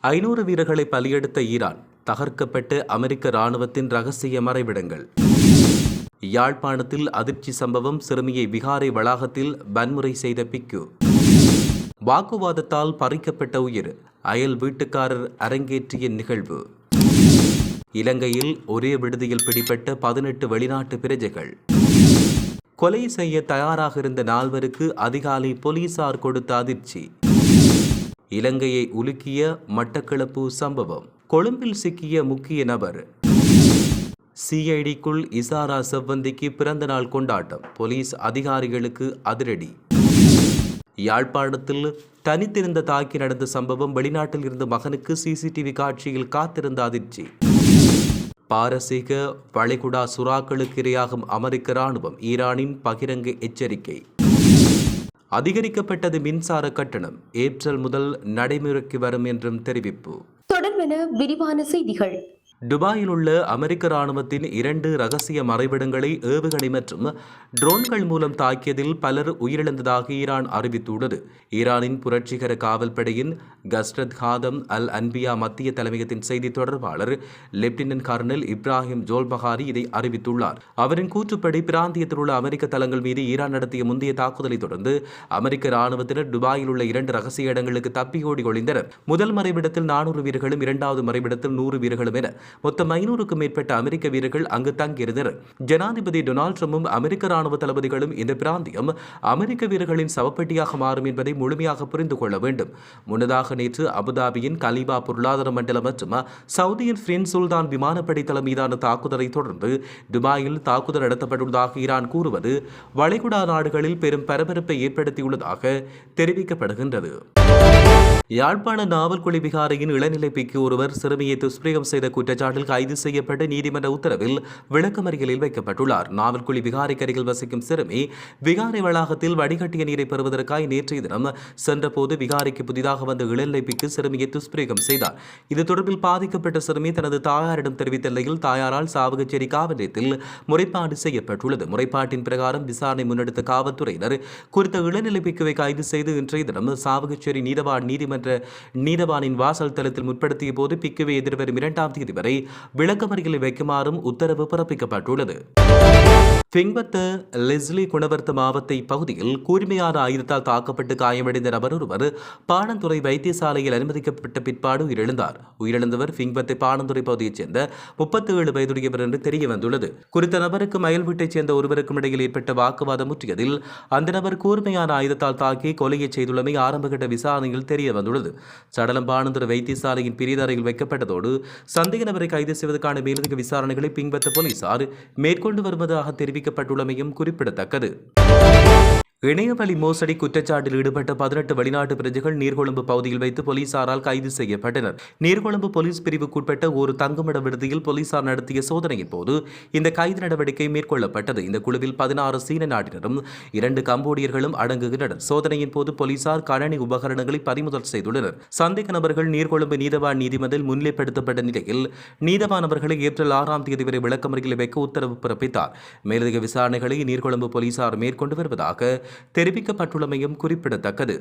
500 வீரர்களை பலியெடுத்த ஈரான், தகர்க்கப்பட்ட அமெரிக்க இராணுவத்தின் ரகசிய மறைவிடங்கள். யாழ்ப்பாணத்தில் அதிர்ச்சி சம்பவம், சிறுமியை விகாரை வளாகத்தில் வன்முறை செய்த பிக்கு. வாக்குவாதத்தால் பறிக்கப்பட்ட உயிர், அயல் வீட்டுக்காரர் அரங்கேற்றிய நிகழ்வு. இலங்கையில் ஒரே விடுதியில் பிடிபட்ட 18 வெளிநாட்டு பிரஜைகள். கொலை செய்ய தயாராக இருந்த 4 அதிகாலை போலீசார் கொடுத்த அதிர்ச்சி. இலங்கையை உலுக்கிய மட்டக்களப்பு சம்பவம். கொழும்பில் சிக்கிய முக்கிய நபர். சிஐடிக்குள் இசாரா செவ்வந்திக்கு பிறந்த நாள் கொண்டாட்டம், போலீஸ் அதிகாரிகளுக்கு அதிரடி. யாழ்ப்பாணத்தில் தனித்திருந்த தாக்கி நடந்த சம்பவம், வெளிநாட்டில் இருந்த மகனுக்கு சிசிடிவி காட்சியில் காத்திருந்த அதிர்ச்சி. பாரசீக வளைகுடா சுறாக்களுக்கு இரையாகும் அமெரிக்க இராணுவம், ஈரானின் பகிரங்க எச்சரிக்கை. அதிகரிக்கப்பட்டது மின்சார கட்டணம், ஏப்ரல் முதல் நடைமுறைக்கு வரும் என்றும் தெரிவிப்பு. தொடர்பென விரிவான செய்திகள். துபாயில் உள்ள அமெரிக்க இராணுவத்தின் 2 ரகசிய மறைவிடங்களை ஏவுகணை மற்றும் ட்ரோன்கள் மூலம் தாக்கியதில் பலர் உயிரிழந்ததாக ஈரான் அறிவித்துள்ளது. ஈரானின் புரட்சிகர காவல் படையின் கஸ்ரத் காதம் அல் அன்பியா மத்திய தலைமையகத்தின் செய்தி தொடர்பாளர் லெப்டினன்ட் கர்னல் இப்ராஹிம் ஜோல்பஹாரி இதை அறிவித்துள்ளார். அவரின் கூற்றுப்படி, பிராந்தியத்தில் உள்ள அமெரிக்க தளங்கள் மீது ஈரான் நடத்திய முந்தைய தாக்குதலை தொடர்ந்து அமெரிக்க இராணுவத்தினர் துபாயில் உள்ள 2 ரகசிய இடங்களுக்கு தப்பியோடி ஒளிந்தனர். முதல் மறைவிடத்தில் 400 வீரர்களும், 2வது மறைவிடத்தில் 100 வீரர்களும் என மொத்தம் 500க்கும் மேற்பட்ட அமெரிக்க வீரர்கள் அங்கு தங்கியிருந்தனர். ஜனாதிபதி டொனால்ட் ட்ரம்பும் அமெரிக்க ராணுவ தளபதிகளும் இந்த பிராந்தியம் அமெரிக்க வீரர்களின் சவப்பெட்டியாக மாறும் என்பதை முழுமையாக புரிந்து கொள்ள வேண்டும். முன்னதாக நேற்று அபுதாபியின் கலீபா பொருளாதார மண்டலம் மற்றும் சவுதியின் பிரின்ஸ் சுல்தான் விமானப்படை தளம் மீதான தாக்குதலை தொடர்ந்து துபாயில் தாக்குதல் நடத்தப்பட்டுள்ளதாக ஈரான் கூறுவது வளைகுடா நாடுகளில் பெரும் பரபரப்பை ஏற்படுத்தியுள்ளதாக தெரிவிக்கப்படுகின்றது. யாழ்ப்பாண நாவல்குழி விகாரையின் இளநிலை பிக்கு ஒருவர் சிறுமியை துஷ்பிரயோகம் செய்த குற்றச்சாட்டில் கைது செய்யப்பட்டு நீதிமன்ற உத்தரவில் விளக்கமறியலில் வைக்கப்பட்டுள்ளார். நாவல்குழி விகாரைக்கு அருகில் வசிக்கும் சிறுமி விகாரை வளாகத்தில் வடிகட்டிய நீரை பெறுவதற்காக நேற்றைய தினம் சென்றபோது விகாரைக்கு புதிதாக வந்த இளநிலை பிக்கு சிறுமியை துஷ்பிரயோகம் செய்தார். இது தொடர்பில் பாதிக்கப்பட்ட சிறுமி தனது தாயாரிடம் தெரிவித்த நிலையில் தாயாரால் சாவகச்சேரி காவல் நிலையத்தில் முறைப்பாடு செய்யப்பட்டுள்ளது. முறைப்பாட்டின் பிரகாரம் விசாரணை முன்னெடுத்த காவல்துறையினர் குறித்த இளநிலை பிக்குவை கைது செய்து இன்றைய தினம் சாவகச்சேரி நீதவானின் வாசல் தளத்தில் முற்படுத்திய போது பிக்குவை எதிர்வரும் 2ஆம் தேதி வரை விளக்கமறியலில் வைக்குமாறும் உத்தரவு பிறப்பிக்கப்பட்டுள்ளது. பிங்பத்த லெஸ்லி குணவர்த்த மாவட்ட பகுதியில் கூர்மையான ஆயுதத்தால் தாக்கப்பட்டு காயமடைந்த நபர் ஒருவர் பாணந்துறை வைத்தியசாலையில் அனுமதிக்கப்பட்ட பிற்பாடு உயிரிழந்தார். உயிரிழந்தவர் பிங்பத்தை பாணந்துறை பகுதியைச் சேர்ந்த 37 வயதுடையவர் என்று தெரிய வந்துள்ளது. குறித்த நபருக்கும் அயல் வீட்டைச் சேர்ந்த ஒருவருக்கும் இடையில் ஏற்பட்ட வாக்குவாதம் முற்றியதில் அந்த நபர் கூர்மையான ஆயுதத்தால் தாக்கி கொலையை செய்துள்ளமை ஆரம்பகட்ட விசாரணையில் தெரிய வந்துள்ளது. சடலம் பாணந்துறை வைத்தியசாலையின் பிரித அறையில் வைக்கப்பட்டதோடு சந்தேக நபரை கைது செய்வதற்கான மேலதிக விசாரணைகளை பிங்பத்த போலீசார் மேற்கொண்டு வருவதாக தெரிவிக்கப்பட்டுள்ளமையும் குறிப்பிடத்தக்கது. இணையவழி மோசடி குற்றச்சாட்டில் ஈடுபட்ட 18 வெளிநாட்டு பிரஜைகள் நீர்கொழும்பு பகுதியில் வைத்து போலீசாரால் கைது செய்யப்பட்டனர். நீர்கொழும்பு போலீஸ் பிரிவுக்குட்பட்ட ஒரு தங்குமிட விடுதியில் போலீசார் நடத்திய சோதனையின் போது இந்த கைது நடவடிக்கை மேற்கொள்ளப்பட்டது. இந்த குழுவில் 16 சீன நாட்டினரும் 2 கம்போடியர்களும் அடங்குகின்றனர். சோதனையின் போது போலீசார் கணனி உபகரணங்களை பறிமுதல் செய்துள்ளனர். சந்தேக நபர்கள் நீர்கொழும்பு நீதவான் நீதிமன்றில் முன்னிலைப்படுத்தப்பட்ட நிலையில் நீதவான் அவர்களை ஏப்ரல் 6ஆம் தேதி வரை விளக்கமறியலில் வைக்க உத்தரவு பிறப்பித்தார். மேலதிக விசாரணைகளை நீர்கொழும்பு போலீசார் மேற்கொண்டு வருவதாக தெரிவிக்கப்பட்டுள்ளமையும் குறிப்பிடத்தக்கது.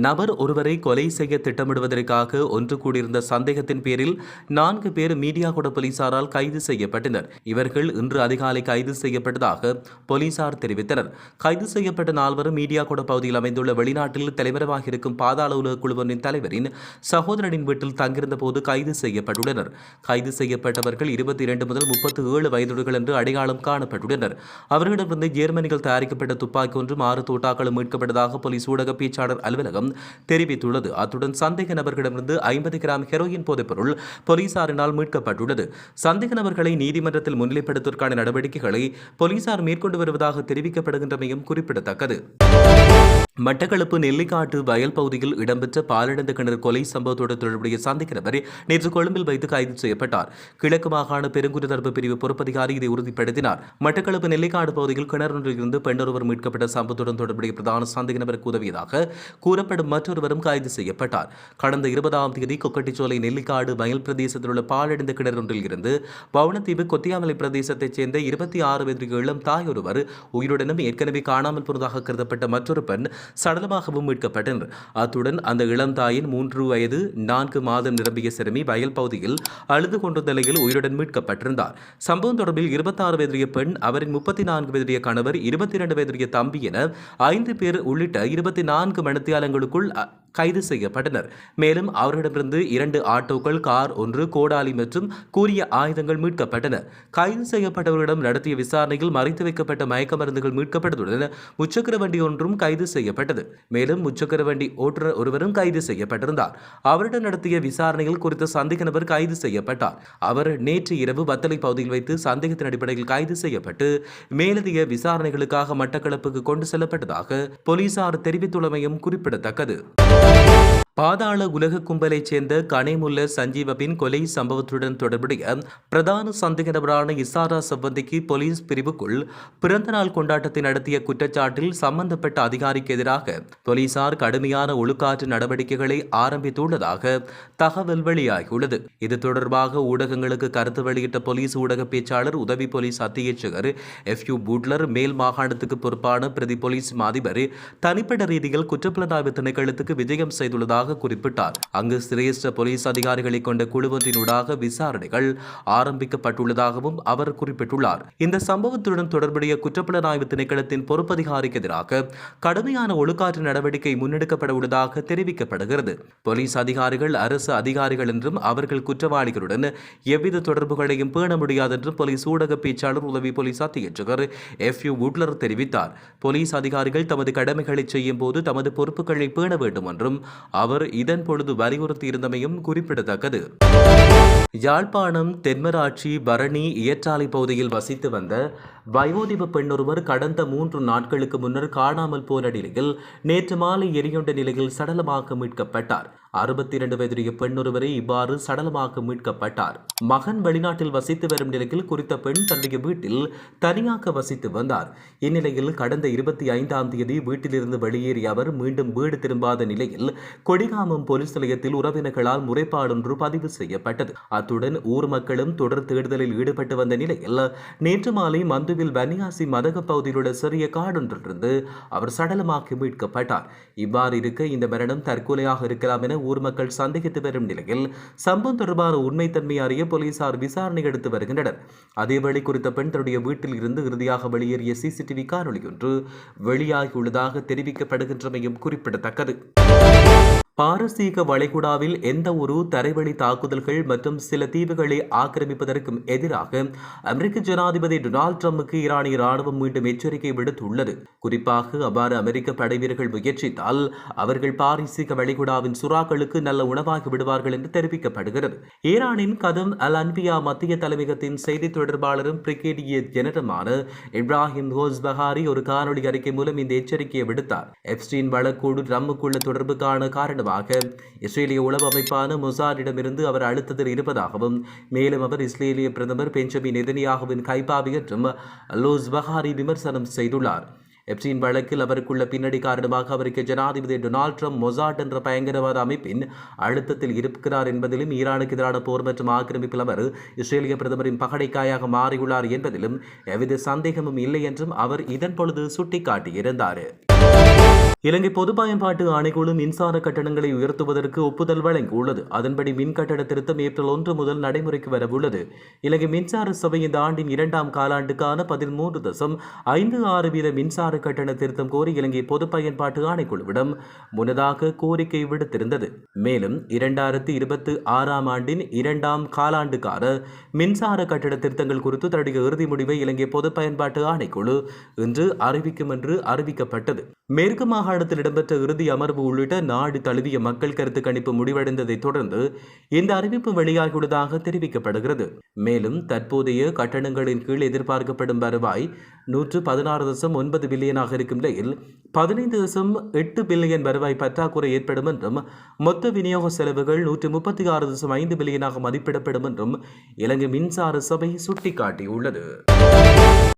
நபர் ஒருவரை கொலை செய்ய திட்டமிடுவதற்காக ஒன்று கூடியிருந்த சந்தேகத்தின் பேரில் 4 பேர் மீடியாகொட போலீசாரால் கைது செய்யப்பட்டனர். இவர்கள் இன்று அதிகாலை கைது செய்யப்பட்டதாக போலீசார் தெரிவித்தனர். கைது செய்யப்பட்ட 4 மீடியாகொட பகுதியில் அமைந்துள்ள வெளிநாட்டில் தலைவராக இருக்கும் பாதாள உலக குழுவின் தலைவரின் சகோதரனின் வீட்டில் தங்கியிருந்த போது கைது செய்யப்பட்டுள்ளனர். கைது செய்யப்பட்டவர்கள் 22 முதல் 37 வயதுகள் என்று அடையாளம் காணப்பட்டுள்ளனர். அவர்களிடமிருந்து ஜெர்மனியில் தயாரிக்கப்பட்ட துப்பாக்கி ஒன்றும் 6 தோட்டாக்களும் மீட்கப்பட்டதாக போலீஸ் ஊடக பேச்சாளர் அலுவலகம் தெரிவித்துள்ளது. அத்துடன் சந்தேக நபர்களிடமிருந்து 50 கிராம் ஹெரோயின் போதைப்பொருள் போலீசாரினால் மீட்கப்பட்டுள்ளது. சந்தேக நபர்களை நீதிமன்றத்தில் முன்னிலைப்படுத்துவதற்கான நடவடிக்கைகளை போலீசார் மேற்கொண்டு வருவதாக தெரிவிக்கப்படுகின்றமையும் குறிப்பிடத்தக்கது. மட்டக்களப்பு நெல்லிக்காட்டு வயல் பகுதியில் இடம்பெற்ற பாலடைந்த கிணறு கொலை சம்பவத்தோடு தொடர்புடைய சந்தேக நபர் நேற்று கொழும்பில் வைத்து கைது செய்யப்பட்டார். கிழக்கு மாகாண பெருங்குடிதரப்பு பிரிவு பொறுப்பதிகாரி இதை உறுதிப்படுத்தினார். மட்டக்களப்பு நெல்லிக்காடு பகுதியில் கிணறொன்றில் இருந்து பெண்ணொருவர் மீட்கப்பட்ட சம்பவத்துடன் தொடர்புடைய பிரதான சந்தேக நபருக்கு உதவியதாக கூறப்படும் மற்றொருவரும் கைது செய்யப்பட்டார். கடந்த 20ஆம் தேதி கொக்கட்டிச்சோலை நெல்லிக்காடு வயல் பிரதேசத்தில் உள்ள பாலடைந்த கிணறொன்றில் இருந்து வவுணத்தீவு கொத்தியாமலை பிரதேசத்தைச் சேர்ந்த 26 வயது இளம் தாய் ஒருவர் உயிருடனும் ஏற்கனவே காணாமல் போனதாக கருதப்பட்ட மற்றொரு பெண் சடலமாகவும் மீட்கப்பட்டனர். அத்துடன் அந்த இளம் தாயின் 3 வயது 4 மாதம் நிரம்பிய சிறுமி வயல் பகுதியில் அழுது கொண்ட நிலையில் உயிருடன் மீட்கப்பட்டிருந்தார். சம்பவம் தொடர்பில் 26 வயதுடைய பெண், அவரின் 34 வயதுடைய கணவர், 22 வயதுடைய தம்பி என 5 பேர் உள்ளிட்ட 24 மணித்தியாலங்களுக்குள் கைது செய்யப்பட்டனர். மேலும் அவர்களிடமிருந்து 2 ஆட்டோக்கள், கார் 1, கோடாலி மற்றும் கூரிய ஆயுதங்கள் மீட்கப்பட்டன. கைது செய்யப்பட்டவர்களிடம் நடத்திய விசாரணையில் மறைத்து வைக்கப்பட்ட மயக்க மருந்துகள் மீட்கப்பட்டதுடன் முச்சக்கர வண்டி ஒன்றும் கைது செய்யப்பட்டது. மேலும் முச்சக்கர வண்டி ஓட்டுநர் ஒருவரும் கைது செய்யப்பட்டிருந்தார். அவரிடம் நடத்திய விசாரணையில் குறித்த சந்தேக நபர் கைது செய்யப்பட்டார். அவர் நேற்று இரவு வத்தளை பகுதியில் வைத்து சந்தேகத்தின் அடிப்படையில் கைது செய்யப்பட்டு மேலதிக விசாரணைகளுக்காக மட்டக்களப்புக்கு கொண்டு செல்லப்பட்டதாக போலீசார் தெரிவித்துள்ளமையும் குறிப்பிடத்தக்கது. பாதாள உலக கும்பலைச் சேர்ந்த கனேமுல்ல சஞ்சீவபின் கொலை சம்பவத்துடன் தொடர்புடைய பிரதான சந்தேக நபரான இசாரா சம்பந்திக்கு போலீஸ் பிரிவுக்குள் பிறந்தநாள் கொண்டாட்டத்தை நடத்திய குற்றச்சாட்டில் சம்பந்தப்பட்ட அதிகாரிக்கு எதிராக போலீசார் கடுமையான ஒழுக்காற்று நடவடிக்கைகளை ஆரம்பித்துள்ளதாக தகவல் வெளியாகியுள்ளது. இது தொடர்பாக ஊடகங்களுக்கு கருத்து வெளியிட்ட போலீஸ் ஊடக பேச்சாளர் உதவி போலீஸ் அத்தியட்சகர் FU பூட்லர், மேல் மாகாணத்துக்கு பொறுப்பான பிரதி போலீஸ் அதிபர் தனிப்பட்ட ரீதியில் குற்றப்புலனாய்வு திணைக்களத்துக்கு விஜயம் செய்துள்ளதாக குறிப்பிட்டார். அங்கு சிரேஷ்ட போலீஸ் அதிகாரிகளை கொண்ட குழுவொன்றினூடாக விசாரணைகள் ஆரம்பிக்கப்பட்டுள்ளதாகவும் அவர் குறிப்பிட்டுள்ளார். இந்த சம்பவத்துடன் தொடர்புடைய குற்றப்புலனாய்வு திணைக்களத்தின் பொறுப்பதிகாரிக்கு எதிராக கடுமையான ஒழுக்காற்று நடவடிக்கை முன்னெடுக்கப்பட உள்ளதாக தெரிவிக்கப்படுகிறது. போலீஸ் அதிகாரிகள் அரசு அதிகாரிகள் என்றும் அவர்கள் குற்றவாளிகளுடன் எவ்வித தொடர்புகளையும் பேண முடியாது என்றும் போலீஸ் ஊடக பேச்சாளர் உதவி போலீஸ் அத்தியட்சகர் FU பூட்லர் தெரிவித்தார். போலீஸ் அதிகாரிகள் தமது கடமைகளை செய்யும் போது தமது பொறுப்புகளை பேண வேண்டும் என்றும் அவர் இதன் பொழுது வலியுறுத்தியிருந்தமையும் குறிப்பிடத்தக்கது. யாழ்ப்பாணம் தென்மராட்சி பரணி இயற்றாலை பகுதியில் வசித்து வந்த வயோதிப பெண்ணொருவர் கடந்த 3 நாட்களுக்கு முன்னர் காணாமல் போன நிலையில் நேற்று மாலை எரியுண்ட நிலையில் சடலமாக மீட்கப்பட்டார். 62 வயதுடைய பெண்ணொருவரை இவ்வாறு சடலமாக மீட்கப்பட்டார். மகன் வெளிநாட்டில் வசித்து வரும் நிலையில் குறித்த பெண் தன்னுடைய வீட்டில் தனியாக வசித்து வந்தார். இந்நிலையில் கடந்த 25ஆம் தேதி வீட்டிலிருந்து வெளியேறிய அவர் மீண்டும் வீடு திரும்பாத நிலையில் கொடிகாமம் போலீஸ் நிலையத்தில் உறவினர்களால் முறைப்பாடொன்று பதிவு செய்யப்பட்டது. அத்துடன் ஊர் மக்களும் தொடர் தேடுதலில் ஈடுபட்டு வந்த நிலையில் நேற்று மாலை மந்துவில் வன்னியாசி மதக பகுதியில் உள்ள சிறிய காடொன்றிலிருந்து அவர் சடலமாக மீட்கப்பட்டார். இவ்வாறு இருக்க இந்த மரணம் தற்கொலையாக இருக்கலாம் என ஊர் மக்கள் சந்தேகித்து வரும் நிலையில் சம்பவம் தொடர்பான உண்மைத்தன்மை அறிய போலீசார் விசாரணை எடுத்து வருகின்றனர். அதேவேளை குறித்த பெண் தன்னுடைய வீட்டில் இருந்து இறுதியாக வெளியேறிய CCTV காணொலி ஒன்று வெளியாகியுள்ளதாக தெரிவிக்கப்படுகின்றமையும் குறிப்பிடத்தக்கது. பாரசீக வளைகுடாவில் எந்த ஒரு தரைவழி தாக்குதல்கள் மற்றும் சில தீவுகளை ஆக்கிரமிப்பதற்கும் எதிராக அமெரிக்க ஜனாதிபதி டொனால்ட் ட்ரம்புக்கு ஈரானிய ராணுவம் மீண்டும் எச்சரிக்கை விடுத்துள்ளது. குறிப்பாக அவ்வாறு அமெரிக்க படைவீரர்கள் முயற்சித்தால் அவர்கள் பாரசீக வளைகுடாவின் சுறாக்களுக்கு நல்ல உணவாகி விடுவார்கள் என்று தெரிவிக்கப்படுகிறது. ஈரானின் கதம் அல் அன்பியா மத்திய தலைமையகத்தின் செய்தி தொடர்பாளரும் பிரிகேடியர் ஜெனரலான இப்ராஹிம் ஹோஸ்பஹாரி ஒரு காணொலி அறிக்கை மூலம் இந்த எச்சரிக்கையை விடுத்தார். எப்ஸ்டீன் வழக்கோடு ட்ரம்புக்குள்ள தொடர்புக்கான காரணம் இஸ்ரேலிய உளவு அமைப்பான மொசாடிடமிருந்து அவர் அழுத்தத்தில் இருப்பதாகவும் மேலும் அவர் இஸ்ரேலிய பிரதமர் பெஞ்சமின் நெதன்யாகுவின் கைப்பாவி என்றும் லோஸ்பஹாரி விமர்சனம் செய்துள்ளார். எப்ஸ்டீன் வழக்கில் அவருக்குள்ள பின்னணி காரணமாக அமெரிக்க ஜனாதிபதி டொனால்ட் ட்ரம்ப் மொசாட் என்ற பயங்கரவாத அமைப்பின் அழுத்தத்தில் இருக்கிறார் என்பதிலும் ஈரானுக்கு எதிரான போர் மற்றும் ஆக்கிரமிப்பில் அவர் இஸ்ரேலிய பிரதமரின் பகடைக்காயாக மாறியுள்ளார் என்பதிலும் எவ்வித சந்தேகமும் இல்லை என்றும் அவர் இதன் பொழுது சுட்டிக்காட்டியிருந்தார். இலங்கை பொது பயன்பாட்டு ஆணைக்குழு மின்சார கட்டணங்களை உயர்த்துவதற்கு ஒப்புதல் வழங்கியுள்ளது. அதன்படி மின் கட்டண திருத்தம் ஏப்ரல் 1 முதல் நடைமுறைக்கு வரவுள்ளது. இலங்கை மின்சார சபை இந்த ஆண்டின் 2ஆம் காலாண்டுக்கான 13.56% மின்சார கட்டண திருத்தம் கோரி இலங்கை பொது பயன்பாட்டு ஆணைக்குழுவிடம் முன்னதாக கோரிக்கை விடுத்திருந்தது. மேலும் 2026ஆம் ஆண்டின் 2ஆம் காலாண்டுக்கான மின்சார கட்டண திருத்தங்கள் குறித்து தன்னுடைய இறுதி முடிவை இலங்கை பொது பயன்பாட்டு ஆணைக்குழு இன்று அறிவிக்கும் என்று அறிவிக்கப்பட்டது. மேற்கு மாகாணத்தில் இடம்பெற்ற இறுதி அமர்வு உள்ளிட்ட நாடு தழுவிய மக்கள் கருத்து கணிப்பு முடிவடைந்ததை தொடர்ந்து இந்த அறிவிப்பு வெளியாகியுள்ளதாக தெரிவிக்கப்படுகிறது. மேலும் தற்போதைய கட்டணங்களின் கீழ் எதிர்பார்க்கப்படும் வருவாய் 116.9 பில்லியனாக இருக்கும் நிலையில் 15.8 பில்லியன் வருவாய் பற்றாக்குறை ஏற்படும் என்றும் மொத்த விநியோக செலவுகள் 136.5 பில்லியனாக மதிப்பிடப்படும் என்றும் இலங்கை மின்சார சபை சுட்டிக்காட்டியுள்ளது.